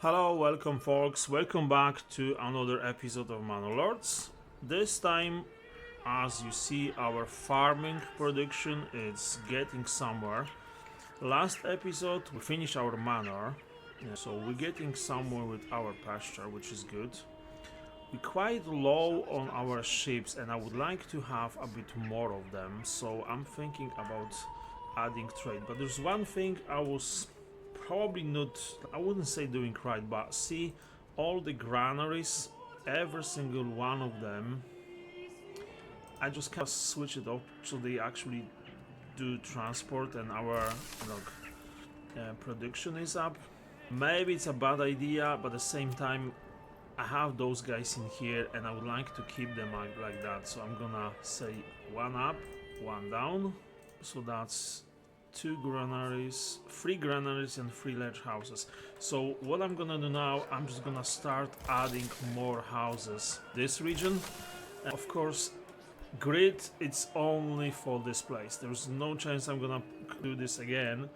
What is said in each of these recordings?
Hello, welcome folks, welcome back to another episode of Manor Lords. This time, as you see, our farming production is getting somewhere. Last episode we finished our manor, so we're getting somewhere with our pasture, which is good. We're quite low on our sheep and I would like to have a bit more of them, so I'm thinking about adding trade. But there's one thing I was probably not, I wouldn't say doing right, but see all the granaries, every single one of them, I just kind of switch it up so they actually do transport and our production is up. Maybe it's a bad idea, but at the same time I have those guys in here and I would like to keep them like that, so I'm gonna say one up, one down, so that's three granaries and three large houses. So what I'm gonna do now, I'm just gonna start adding more houses this region. Of course, grid, it's only for this place. There's no chance I'm gonna do this again,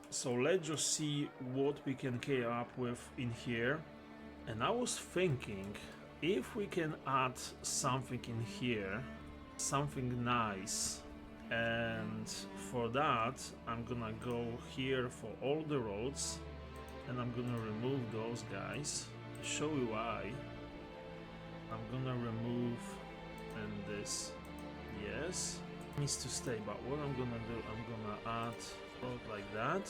so let's just see what we can come up with in here. And I was thinking if we can add something in here, something nice. And for that I'm gonna go here for all the roads and I'm gonna remove those guys. Show you why. I'm gonna remove and this, yes, needs to stay, but what I'm gonna do, I'm gonna add road like that.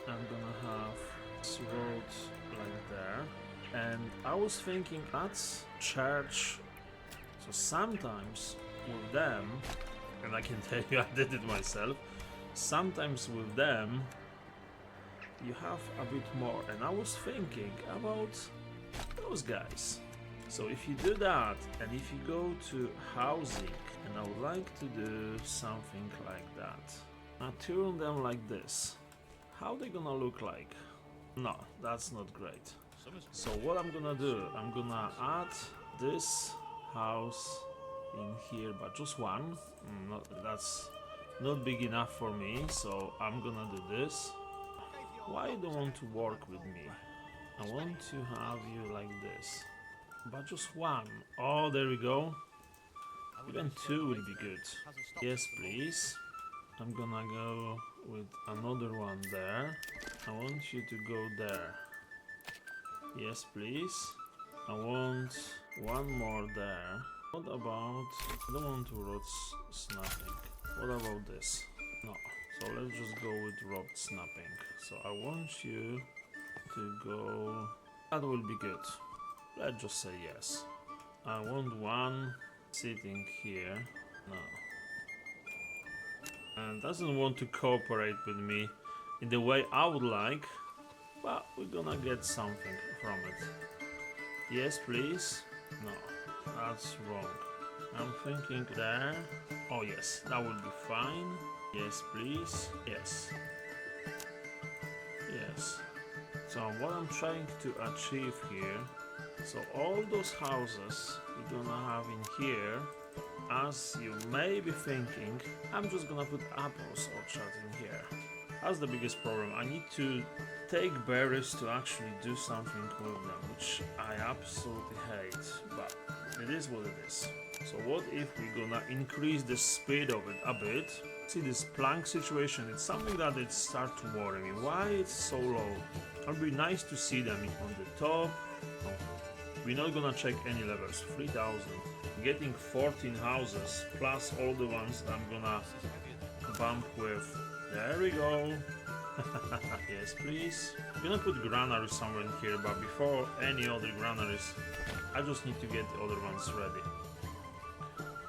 I'm gonna have this road like there. And I was thinking that's church, so sometimes with them, and I can tell you I did it myself, sometimes with them you have a bit more, and I was thinking about those guys. So if you do that and if you go to housing, and I would like to do something like that, I turn them like this, how they gonna look like? No, that's not great. So what I'm gonna do, I'm gonna add this house in here, but just one. That's not big enough for me, so I'm gonna do this. Why you don't want to work with me? I want to have you like this, but just one. Oh, there we go. Even two will be good. Yes, please. I'm gonna go with another one there. I want you to go there. Yes, please. I want one more there. What about, I don't want to rod snapping. What about this? No. So let's just go with rod snapping. So I want you to go, that will be good. Let's just say yes. I want one sitting here. No. And doesn't want to cooperate with me in the way I would like, but we're gonna get something from it. Yes, please. No, that's wrong. I'm thinking there. Oh yes, that would be fine. Yes, please. Yes. Yes. So what I'm trying to achieve here, so all those houses we're gonna have in here, as you may be thinking, I'm just gonna put apples orchard in here. That's the biggest problem. I need to take berries to actually do something with them, which I absolutely hate, but it is what it is. So what if we're gonna increase the speed of it a bit? See, this plank situation, it's something that it starts to worry me. Why it's so low? It would be nice to see them on the top. No. We're not gonna check any levels. 3,000. Getting 14 houses plus all the ones that I'm gonna bump with. There we go. Yes, please. I'm gonna put granaries somewhere in here, but before any other granaries, I just need to get the other ones ready.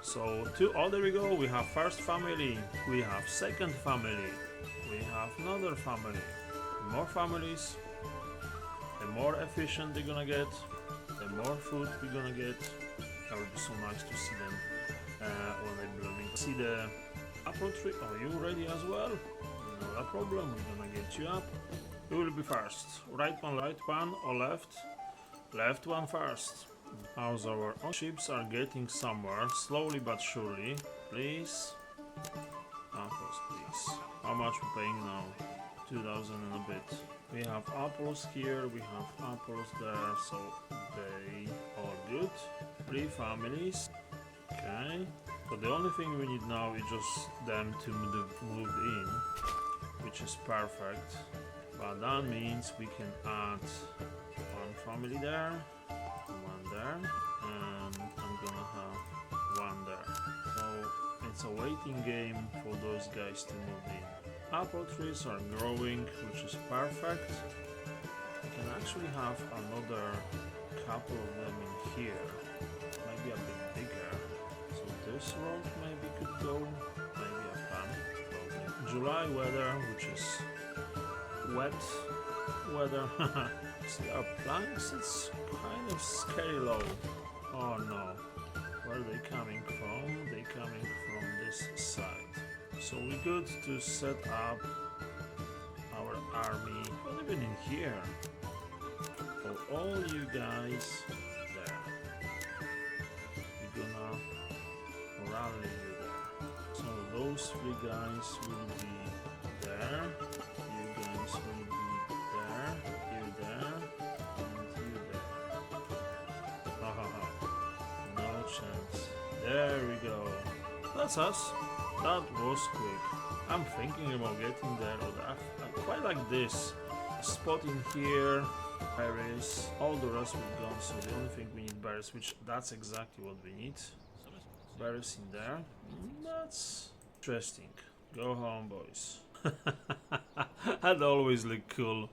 So, there we go. We have first family, we have second family, we have another family. More families, the more efficient they're gonna get, the more food we're gonna get. That would be so nice to see them when they're blooming. See the apple tree. Are you ready as well? Not a problem. We're gonna get you up. Who will be first? Right one or left? Left one first. How's our sheep are getting somewhere, slowly but surely. Please. Apples, please. How much we're paying now? 2,000 and a bit. We have apples here, we have apples there, so they are good. 3 families. Okay. So the only thing we need now is just them to move in, which is perfect. But that means we can add 1 family there, 1 there, and I'm gonna have 1 there. So it's a waiting game for those guys to move in. Apple trees are growing, which is perfect. I can actually have another couple of them in here, maybe a bit bigger. So this road maybe could go, maybe a plan. July weather, which is wet weather. See our planks, it's kind of scary low. Oh no, where are they coming from? They're coming from this side. So we're good to set up our army, not even in here. For all you guys there, we're gonna rally you there. So those 3 guys will be there, you guys will be there, you there, and you there. No chance. There we go. That's us. That was quick. I'm thinking about getting there, but I quite like this. A spot in here, berries, all the rest will gone, so the only thing we need berries, which that's exactly what we need. Berries in there. That's interesting. Go home, boys. That always look cool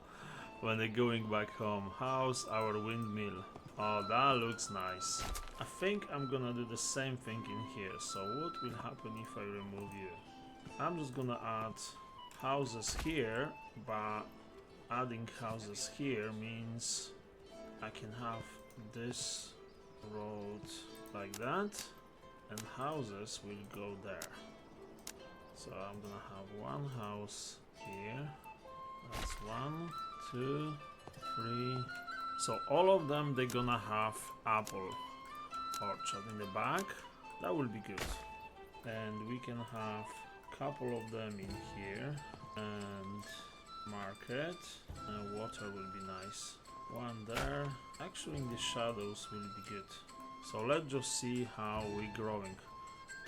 when they're going back home. How's our windmill? Oh, that looks nice. I think I'm gonna do the same thing in here. So what will happen if I remove you? I'm just gonna add houses here, but adding houses here means I can have this road like that, and houses will go there. So I'm gonna have 1 house here. That's 1, 2, 3. So all of them, they're gonna have apple orchard in the back. That will be good. And we can have a couple of them in here. And market. And water will be nice. 1 there. Actually in the shadows will be good. So let's just see how we're growing.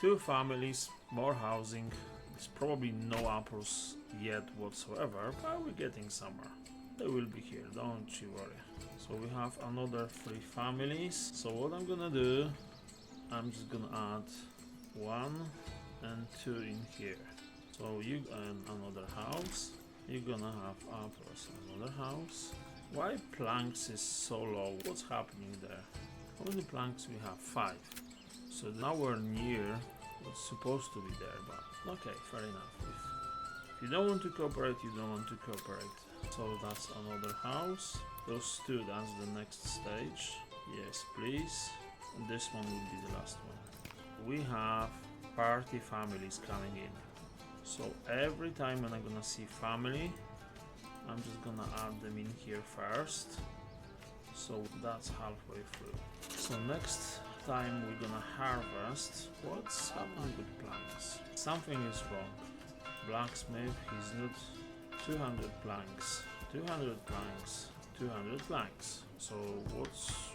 2 families, more housing. There's probably no apples yet whatsoever, but we're getting somewhere. They will be here, don't you worry. So we have another 3 families. So what I'm gonna do, I'm just gonna add 1 and 2 in here. So you and another house. You're gonna have apples, another house. Why planks is so low? What's happening there? How many planks we have? 5. So nowhere near what's supposed to be there, but okay, fair enough. If you don't want to cooperate, you don't want to cooperate. So that's another house. Those 2, that's the next stage. Yes, please. And this one will be the last one. We have party families coming in. So every time when I'm gonna see family, I'm just gonna add them in here first. So that's halfway through. So next time we're gonna harvest. What's happening with planks? Something is wrong. Blacksmith, he's not 200 planks. 200 planks. 200 planks. So what's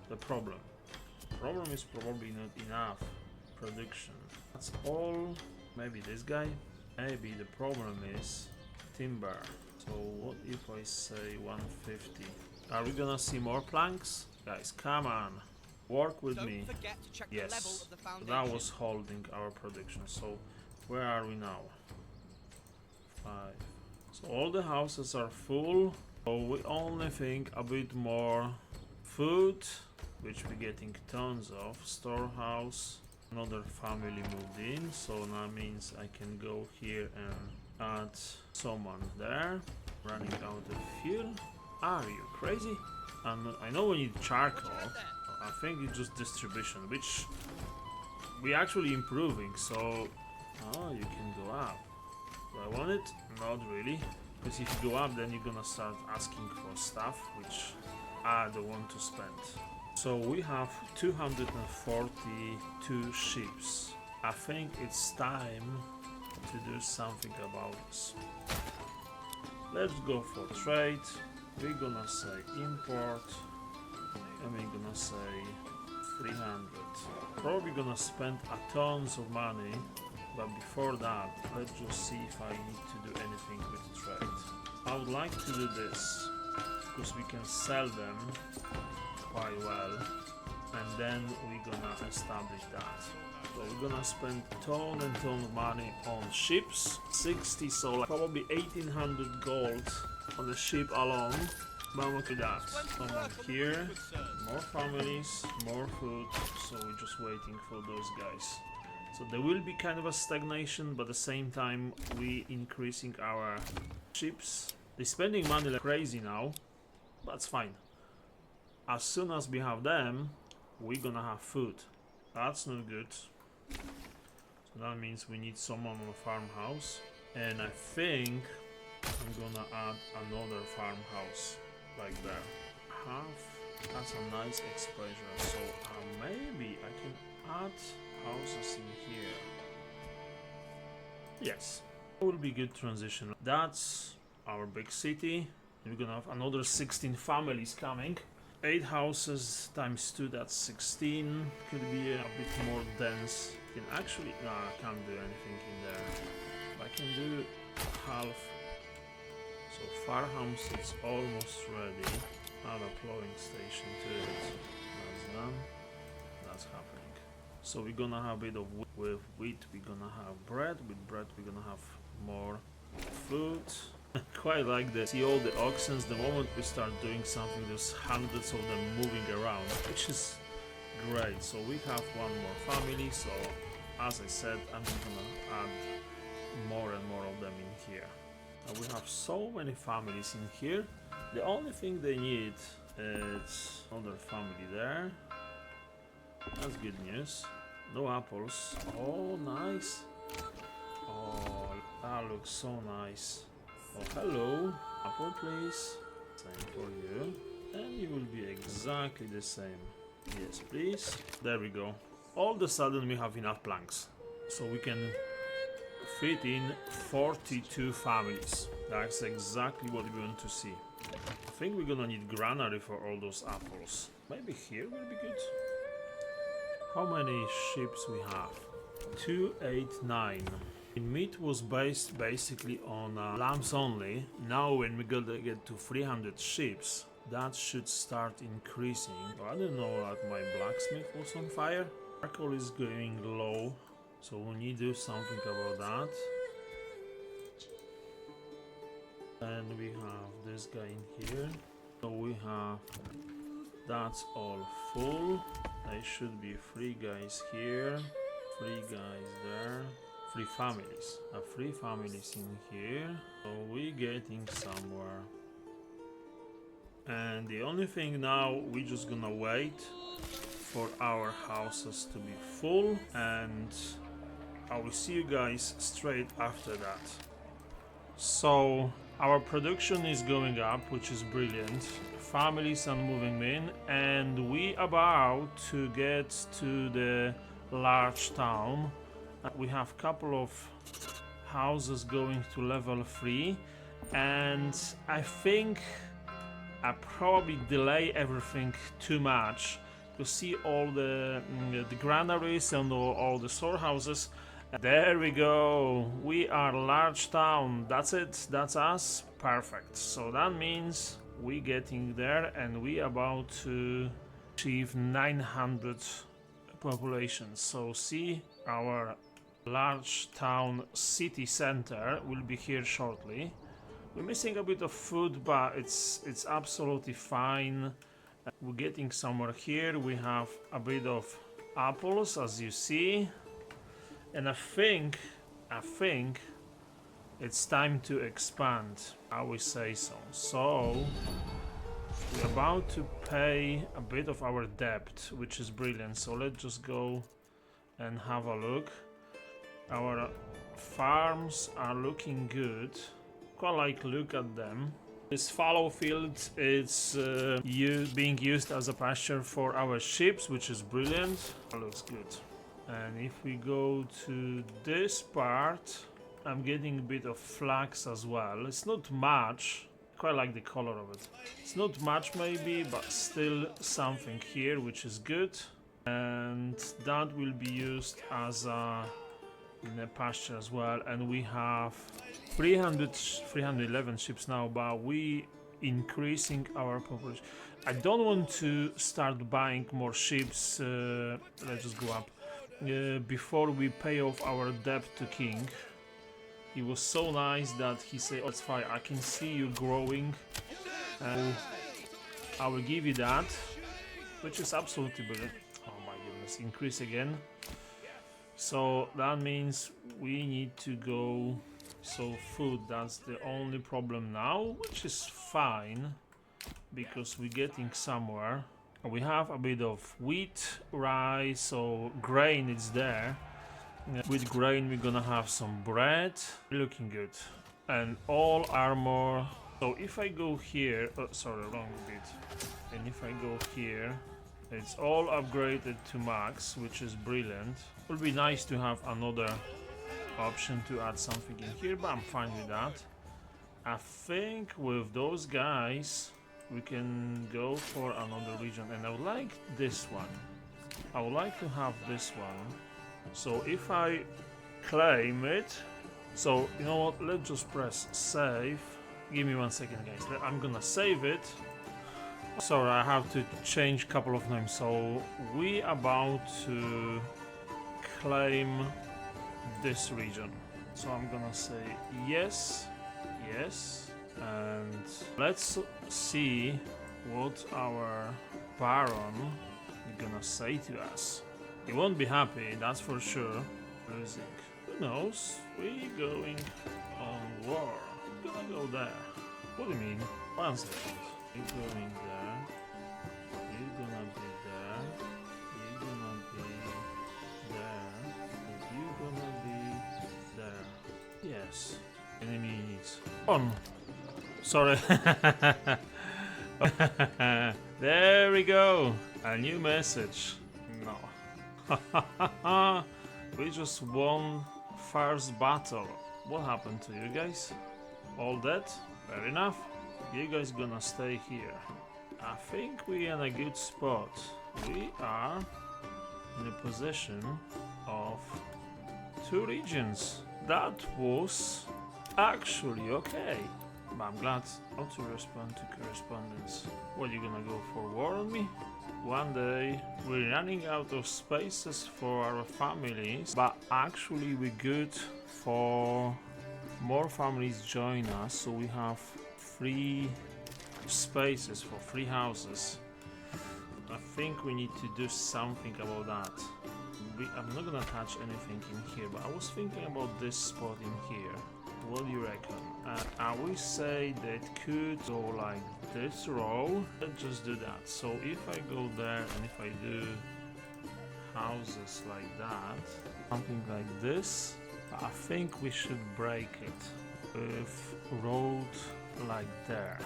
the problem? The problem is probably not enough production. That's all. Maybe this guy. Maybe the problem is timber. So what if I say 150? Are we gonna see more planks? Guys, come on. Work with me. Yes. So that was holding our production. So where are we now? 5. So all the houses are full. So we only think a bit more food, which we're getting tons of. Storehouse. Another family moved in, so that means I can go here and add someone there. Running out of fuel. Are you crazy? I know we need charcoal. I think it's just distribution, which we're actually improving. So, oh, you can go up. Do I want it? Not really. Because if you go up, then you're gonna start asking for stuff, which I don't want to spend. So we have 242 ships. I think it's time to do something about this. Let's go for trade. We're gonna say import, and we're gonna say 300. Probably gonna spend a tons of money, but before that, let's just see if I need to do anything with trade. I would like to do this, because we can sell them quite well, and then we're gonna establish that. So we're gonna spend ton and ton of money on ships, 60, so like probably 1800 gold on the ship alone. But look at that, someone here, more families, more food, so we're just waiting for those guys. So there will be kind of a stagnation, but at the same time we increasing our ships. They're spending money like crazy now, but it's fine. As soon as we have them, we're gonna have food. That's not good. So that means we need someone on a farmhouse, and I think I'm gonna add another farmhouse like there. That's a nice exposure, so maybe I can add houses in here. Yes, it will be good transition. That's our big city. We're gonna have another 16 families coming. 8 houses times 2, that's 16. Could be a bit more dense. Can actually, no, I can't do anything in there. I can do half. So farmhouse is almost ready. Add a plowing station to it. That's done. That's happening. So we're gonna have a bit of wheat. With wheat we're gonna have bread. With bread we're gonna have more food. Quite like this. See all the oxen. The moment we start doing something, there's hundreds of them moving around, which is great. So we have one more family. So as I said, I'm gonna add more and more of them in here. And we have so many families in here. The only thing they need is another family there. That's good news. No apples. Oh, nice. Oh, that looks so nice. Oh, hello. Apple, please. Same for you. And you will be exactly the same. Yes, please. There we go. All of a sudden we have enough planks. So we can fit in 42 families. That's exactly what we want to see. I think we're gonna need granary for all those apples. Maybe here will be good. How many sheep we have? 2, 8, 9. Meat was based basically on lambs only. Now when we get to 300 sheep, that should start increasing. I don't know that my blacksmith was on fire. Charcoal is going low, so we need to do something about that. And we have this guy in here. So we have, that's all full. There should be 3 guys here, 3 guys there, 3 families. 3 families in here. So we're getting somewhere. And the only thing now, we're just gonna wait for our houses to be full, and I will see you guys straight after that. So our production is going up, which is brilliant. Families are moving in, and we about to get to the large town. We have a couple of houses going to level 3, and I think I probably delay everything too much to see all the granaries and all the storehouses. There we go. We are large town. That's it. That's us. Perfect. So that means we getting there, and we about to achieve 900 population. So see, our large town city center will be here shortly. We're missing a bit of food, but it's absolutely fine. We're getting somewhere here. We have a bit of apples, as you see, and I think it's time to expand. I will say so. So we're about to pay a bit of our debt, which is brilliant. So let's just go and have a look. Our farms are looking good. Quite like look at them. This fallow field is being used as a pasture for our sheep, which is brilliant. That looks good. And if we go to this part, I'm getting a bit of flax as well. It's not much. Quite like the color of it. It's not much maybe, but still something here, which is good. And that will be used as a in a pasture as well. And we have 311 ships now, but we increasing our population. I don't want to start buying more ships. Let's just go up before we pay off our debt to king. He was so nice that he said, oh, it's fine, I can see you growing. I will give you that, which is absolutely brilliant. Oh my goodness, increase again. So that means we need to go. So food, that's the only problem now, which is fine because we're getting somewhere. We have a bit of wheat, rice, so grain is there. With grain we're gonna have some bread. Looking good. And all armor. So if I go here, sorry, wrong bit. And if I go here, it's all upgraded to max, which is brilliant. It would be nice to have another option to add something in here, but I'm fine with that. I think with those guys we can go for another region, and I would like this one. I would like to have this one. So if I claim it, so you know what, let's just press save. Give me 1 second guys, I'm gonna save it. Sorry, I have to change a couple of names. So we about to claim this region. So I'm gonna say yes, yes, and let's see what our baron is gonna say to us. He won't be happy, that's for sure. Losing. Who knows? We're going on war. We're gonna go there. What do you mean? 1 second. You're going there. You're gonna be there. You're gonna be there. You're gonna be there. Yes. Enemy needs. On. Sorry. There we go. A new message. No. We just won first battle. What happened to you guys? All dead? Fair enough. You guys gonna stay here. I think we're in a good spot. We are in a position of 2 regions. That was actually okay. But I'm glad how to respond to correspondence. What, you gonna go for war on me? One day we're running out of spaces for our families, but actually we're good for more families join us, so we have 3 spaces for 3 houses. I think we need to do something about that. I'm not gonna touch anything in here, but I was thinking about this spot in here. What do you reckon? I will say that could go like this row. Let's just do that. So if I go there and if I do houses like that, something like this, I think we should break it with road like there,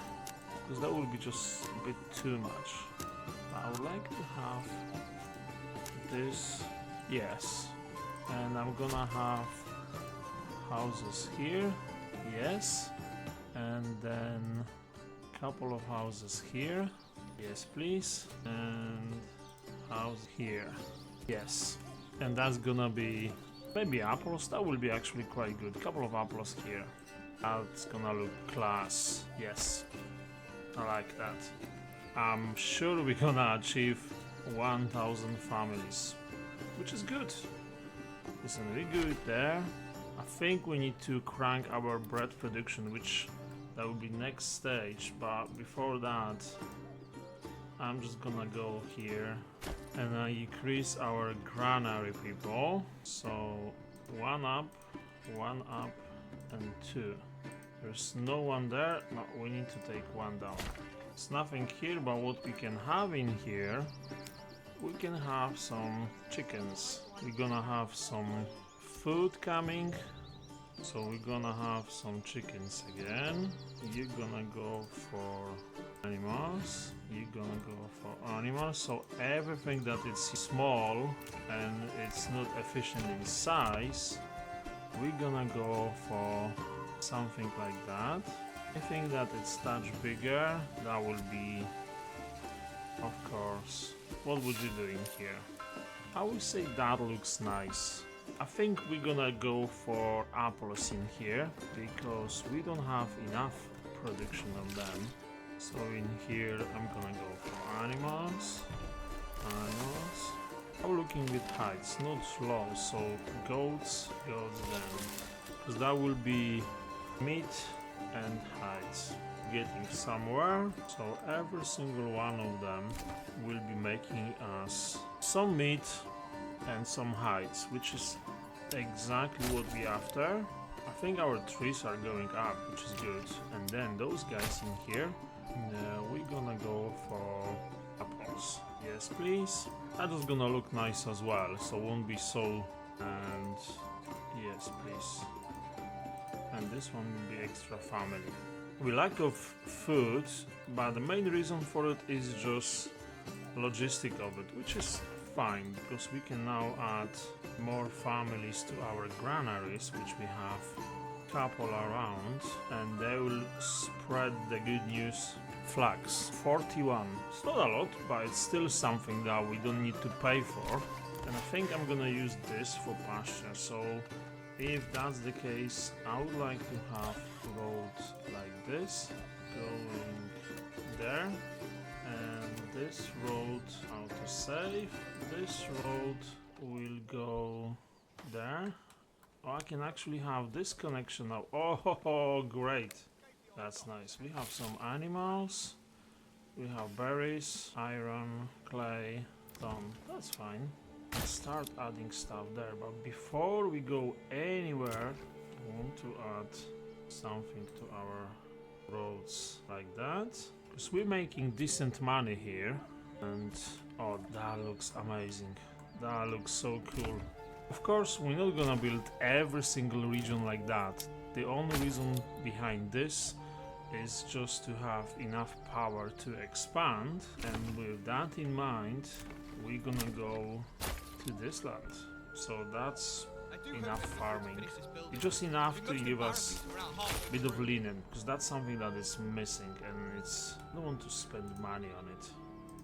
because that would be just a bit too much. I would like to have this, yes, and I'm gonna have houses here, yes, and then a couple of houses here, yes please, and house here, yes, and that's gonna be maybe apples. That will be actually quite good. Couple of apples here. That's gonna look class. Yes, I like that. I'm sure we're gonna achieve 1,000 families, which is good. It's really good there. I think we need to crank our bread production, which that will be next stage, but before that I'm just gonna go here and increase our granary people. So 1 up, 1 up, and 2. There's no one there. No, we need to take 1 down. There's nothing here, but what we can have in here, we can have some chickens. We're gonna have some food coming, so we're gonna have some chickens again. You're gonna go for animals, you're gonna go for animals, so everything that is small and it's not efficient in size, we're gonna go for something like that. I think that it's touch bigger. That will be, of course. What would you do in here? I would say that looks nice. I think we're gonna go for apples in here because we don't have enough production of them. So in here I'm gonna go for animals. I'm looking with heights, not slow, so goats then. Because that will be meat and heights. Getting somewhere, so every single one of them will be making us some meat and some heights, which is exactly what we after. I think our trees are going up, which is good. And then those guys in here, we're gonna go for apples. Yes, please. That is gonna look nice as well, so won't be so. And yes, please. And this one will be extra family. We lack of food, but the main reason for it is just logistic of it, which is fine because we can now add more families to our granaries, which we have a couple around, and they will spread the good news. Flags 41. It's not a lot, but it's still something that we don't need to pay for. And I think I'm gonna use this for pasture. So if that's the case, I would like to have roads like this going there, and this road, how to save, this road will go there. Oh, I can actually have this connection now. Oh, great. That's nice. We have some animals, we have berries, iron, clay, stone. That's fine. Let's start adding stuff there, but before we go anywhere, I want to add something to our roads like that, because we're making decent money here. And oh, that looks amazing. That looks so cool. Of course, we're not gonna build every single region like that. The only reason behind this is just to have enough power to expand, and with that in mind, we're gonna go to this land. So that's enough farming. It's just enough to give us a bit of linen, because that's something that is missing, and it's, I don't want to spend money on it.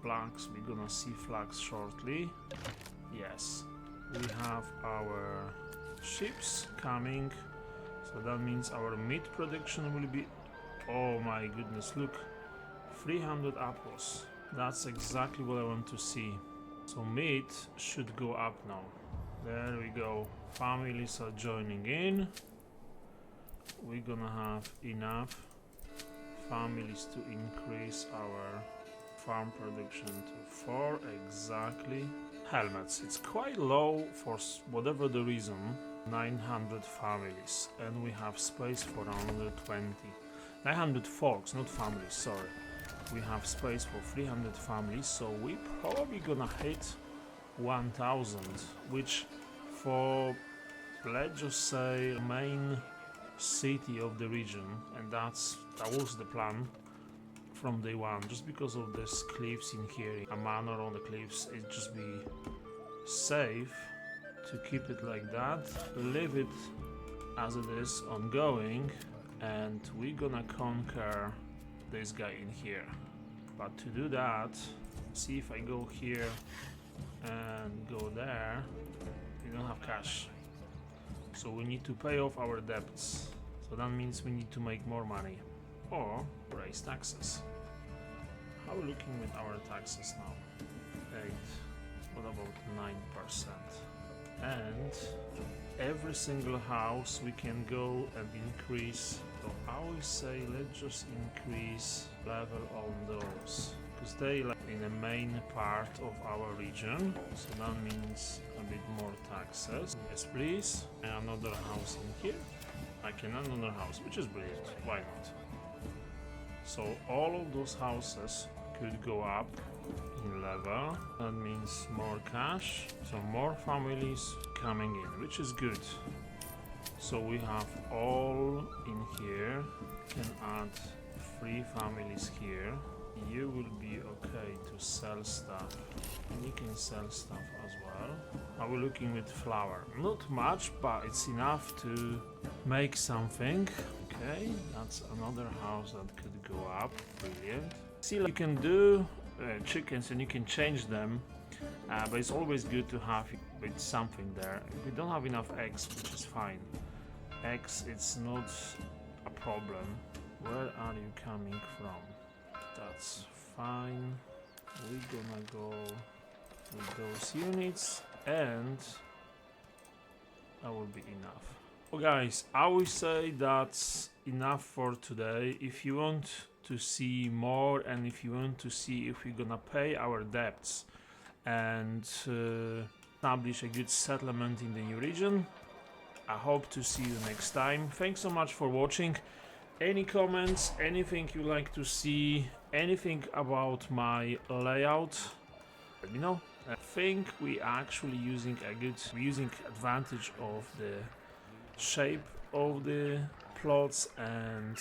Flags, we're gonna see flags shortly. Yes, we have our ships coming, so that means our meat production will be, oh my goodness, look, 300 apples. That's exactly what I want to see. So meat should go up now. There we go. Families are joining in. We're gonna have enough families to increase our farm production to 4 exactly. Helmets. It's quite low for whatever the reason. 900 families, and we have space for 120. 900 folks, not families, sorry. We have space for 300 families, so we probably gonna hit 1000, which for, let's just say, main city of the region, and that was the plan from day one. Just because of these cliffs in here, a manor on the cliffs, it just be safe to keep it like that, leave it as it is ongoing, and we're gonna conquer this guy in here. But to do that, see, if I go here and go there, we don't have cash, so we need to pay off our debts. So that means we need to make more money or raise taxes. How are we looking with our taxes now? 8. What about 9%? And every single house we can go and increase. So I will say let's just increase level on those, because they like in the main part of our region, so that means a bit more taxes. Yes please. And another house in here. I can add another house, which is brilliant, why not? So all of those houses could go up in level. That means more cash, so more families coming in, which is good. So we have all in here. Can add 3 families here. you will be okay to sell stuff. And you can sell stuff as well. Now we're looking with flour. Not much, but it's enough to make something. Okay, that's another house that could go up. Brilliant. See, like you can do chickens and you can change them, but it's always good to have with something there. We don't have enough eggs, which is fine. Eggs, it's not a problem. Where are you coming from? That's fine. We're gonna go with those units, and that will be enough. Well, guys, I will say that's enough for today. If you want to see more, and if you want to see if we're gonna pay our debts and establish a good settlement in the new region, I hope to see you next time. Thanks so much for watching. Any comments, anything you like to see, anything about my layout, let me know. I think we're actually using advantage of the shape of the plots and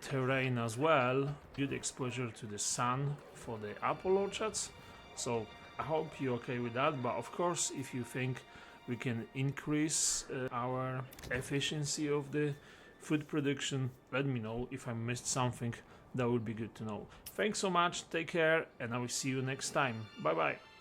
terrain as well. Good exposure to the sun for the apple orchards. So I hope you're okay with that, but of course if you think we can increase our efficiency of the food production, let me know. If I missed something, that would be good to know. Thanks so much, take care, and I will see you next time. Bye bye.